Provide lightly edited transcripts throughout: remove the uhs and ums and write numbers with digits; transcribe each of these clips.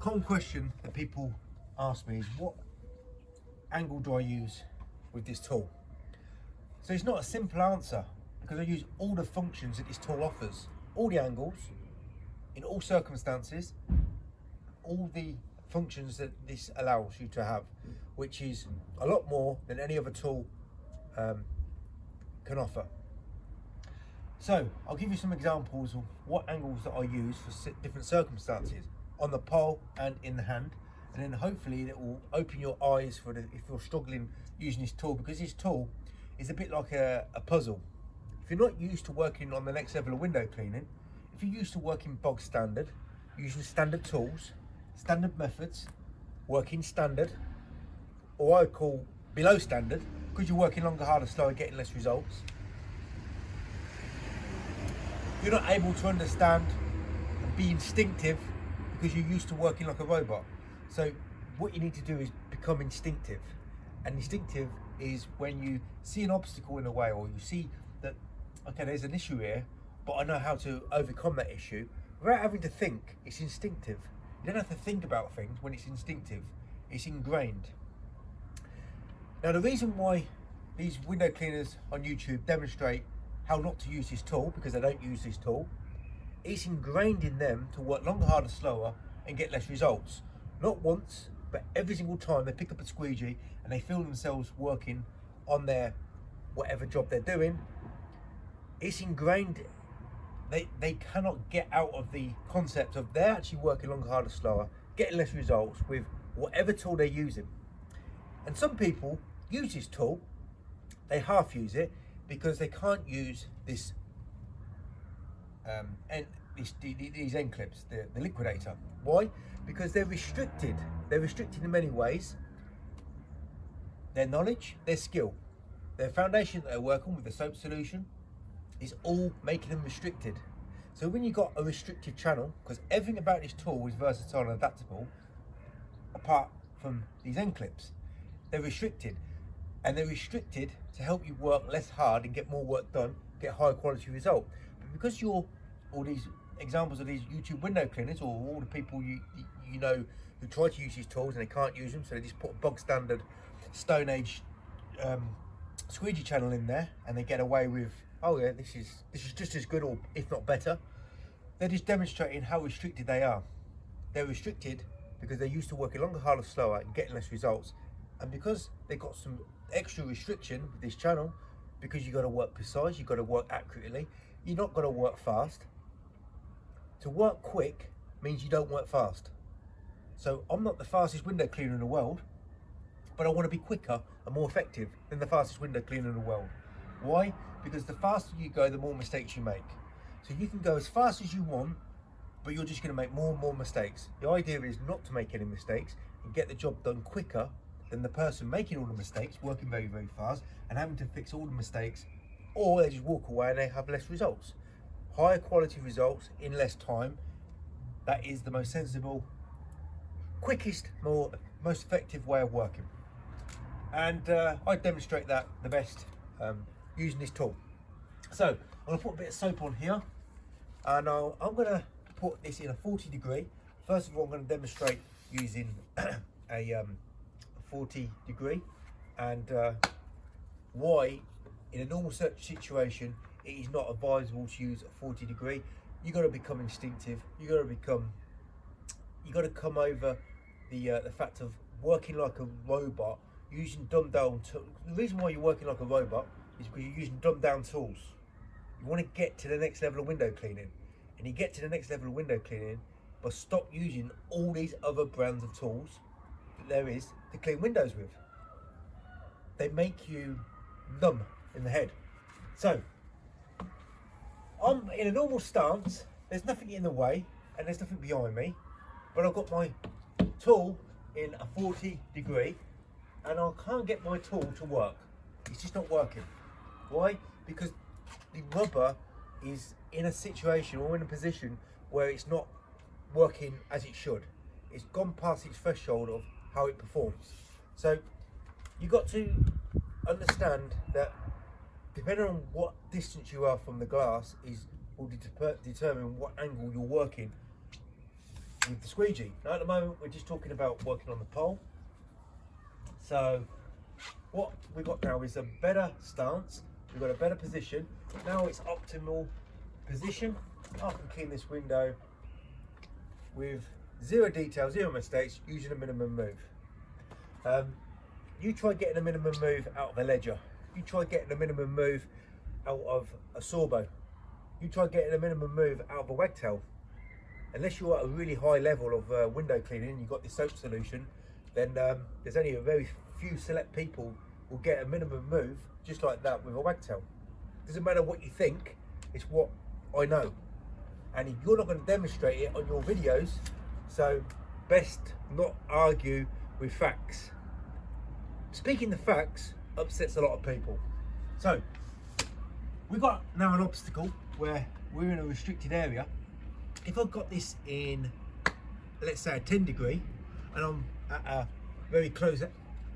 common question that people ask me is, what angle do I use with this tool? So it's not a simple answer, because I use all the functions that this tool offers, all the angles, in all circumstances, all the functions that this allows you to have, which is a lot more than any other tool can offer. So I'll give you some examples of what angles that I use for different circumstances on the pole and in the hand, and then hopefully that will open your eyes for if you're struggling using this tool, because this tool is a bit like a puzzle. If you're not used to working on the next level of window cleaning, if you're used to working bog standard, using standard tools, standard methods, working standard, or I would call below standard, because you're working longer, harder, slower, getting less results, you're not able to understand and be instinctive because you're used to working like a robot. So what you need to do is become instinctive. And instinctive is when you see an obstacle in a way, or you see that, okay, there's an issue here, but I know how to overcome that issue without having to think. It's instinctive. You don't have to think about things when it's instinctive. It's ingrained. Now, the reason why these window cleaners on YouTube demonstrate how not to use this tool, because they don't use this tool, it's ingrained in them to work longer, harder, slower and get less results. Not once, but every single time they pick up a squeegee and they feel themselves working on their whatever job they're doing, it's ingrained. They cannot get out of the concept of they're actually working longer, harder, slower, getting less results with whatever tool they're using. And some people use this tool, they half use it, because they can't use this these end clips, the liquidator. Why? Because they're restricted. They're restricted in many ways. Their knowledge, their skill, their foundation that they're working with, the soap solution, is all making them restricted. So when you've got a restricted channel, because everything about this tool is versatile and adaptable, apart from these end clips, they're restricted. And they're restricted to help you work less hard and get more work done, get higher quality result. But because you're all these examples of these YouTube window cleaners, or all the people you know who try to use these tools and they can't use them, so they just put a bog standard Stone Age squeegee channel in there and they get away with, oh yeah, this is just as good, or if not better. They're just demonstrating how restricted they are. They're restricted because they're used to working longer, harder, slower and getting less results. And because they've got some extra restriction with this channel, because you've got to work precise, you've got to work accurately, you're not going to work fast. To work quick means you don't work fast. So I'm not the fastest window cleaner in the world, but I want to be quicker and more effective than the fastest window cleaner in the world. Why? Because the faster you go, the more mistakes you make. So you can go as fast as you want, but you're just going to make more and more mistakes. The idea is not to make any mistakes and get the job done quicker than the person making all the mistakes, working very, very fast and having to fix all the mistakes, or they just walk away and they have less results. Higher quality results in less time. That is the most sensible, quickest, most effective way of working. And I demonstrate that the best using this tool. So I'm going to put a bit of soap on here, and I'm going to put this in a 40 degree. First of all, I'm going to demonstrate using a 40 degree, and why in a normal search situation it is not advisable to use a 40 degree. You got to become instinctive. You got to come over the fact of working like a robot, using dumbed down tools. The reason why you're working like a robot is because you're using dumbed down tools. You want to get to the next level of window cleaning, and you get to the next level of window cleaning, but stop using all these other brands of tools that there is to clean windows with. They make you numb in the head. So I'm in a normal stance, there's nothing in the way and there's nothing behind me, but I've got my tool in a 40 degree and I can't get my tool to work. It's just not working. Why? Because the rubber is in a situation or in a position where it's not working as it should. It's gone past its threshold of how it performs. So you've got to understand that depending on what distance you are from the glass will determine what angle you're working with the squeegee. Now at the moment we're just talking about working on the pole. So what we've got now is a better stance, we've got a better position. Now it's optimal position. I can clean this window with zero detail, zero mistakes, using a minimum move. You try getting a minimum move out of a ledger. You try getting a minimum move out of a sorbo. You try getting a minimum move out of a wagtail. Unless you're at a really high level of window cleaning, you've got this soap solution, then there's only a very few select people will get a minimum move just like that with a wagtail. Doesn't matter what you think, it's what I know. And if you're not going to demonstrate it on your videos, so best not argue with facts. Speaking the facts upsets a lot of people. So we've got now an obstacle where we're in a restricted area. If I've got this in, let's say, a 10 degree, and I'm at a very close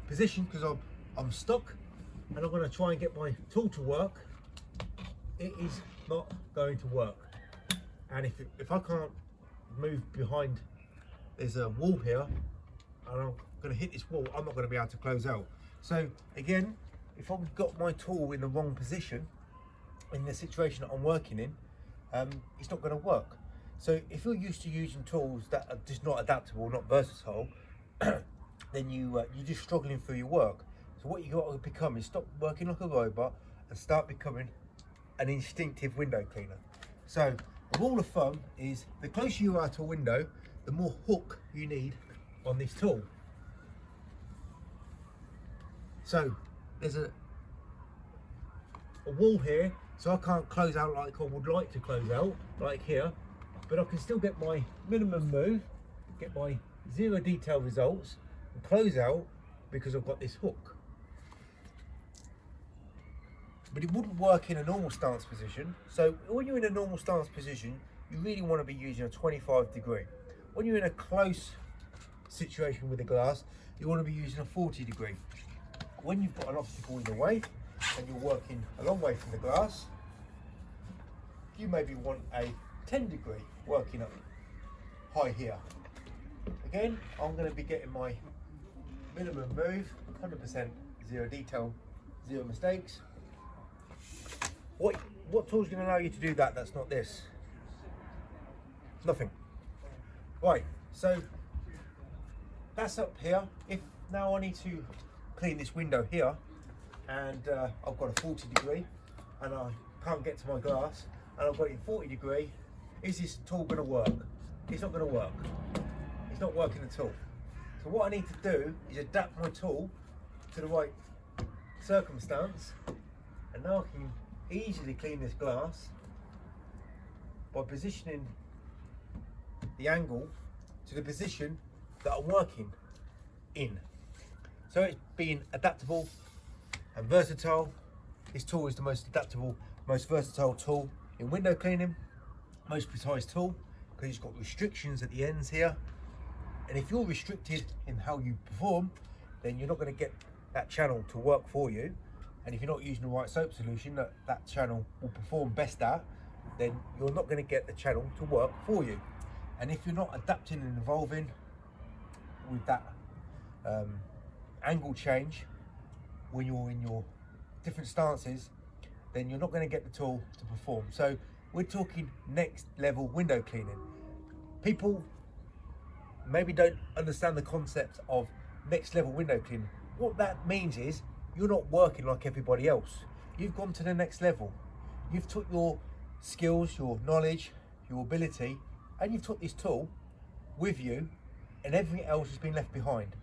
position because I'm stuck, and I'm going to try and get my tool to work, it is not going to work. And if I can't move behind, there's a wall here, and I'm going to hit this wall, I'm not going to be able to close out. So again, if I've got my tool in the wrong position, in the situation that I'm working in, it's not going to work. So if you're used to using tools that are just not adaptable, not versatile, then you're just struggling through your work. So what you got to become is stop working like a robot and start becoming an instinctive window cleaner. So a rule of thumb is the closer you are to a window, the more hook you need on this tool. So there's a wall here, so I can't close out like I would like to close out, like here, but I can still get my minimum move, get my zero detail results, and close out because I've got this hook. But it wouldn't work in a normal stance position. So when you're in a normal stance position, you really want to be using a 25 degree. When you're in a close situation with the glass, you want to be using a 40 degree. When you've got an obstacle in the way and you're working a long way from the glass, you maybe want a 10 degree working up high here. Again, I'm going to be getting my minimum move, 100% zero detail, zero mistakes. What tool's going to allow you to do that? That's not this. Nothing. Right, so that's up here. If now I need to clean this window here, and I've got a 40 degree, and I can't get to my glass, and I've got it in 40 degree, is this tool going to work? It's not going to work. It's not working at all. So what I need to do is adapt my tool to the right circumstance, and now I can easily clean this glass by positioning the angle to the position that I'm working in. So it's being adaptable and versatile. This tool is the most adaptable, most versatile tool in window cleaning, most precise tool, because it's got restrictions at the ends here. And if you're restricted in how you perform, then you're not going to get that channel to work for you. And if you're not using the right soap solution that channel will perform best at, then you're not going to get the channel to work for you. And if you're not adapting and evolving with that angle change when you're in your different stances, then you're not going to get the tool to perform. So we're talking next level window cleaning. People maybe don't understand the concept of next level window cleaning. What that means is you're not working like everybody else. You've gone to the next level. You've took your skills, your knowledge, your ability, and you've took this tool with you, and everything else has been left behind.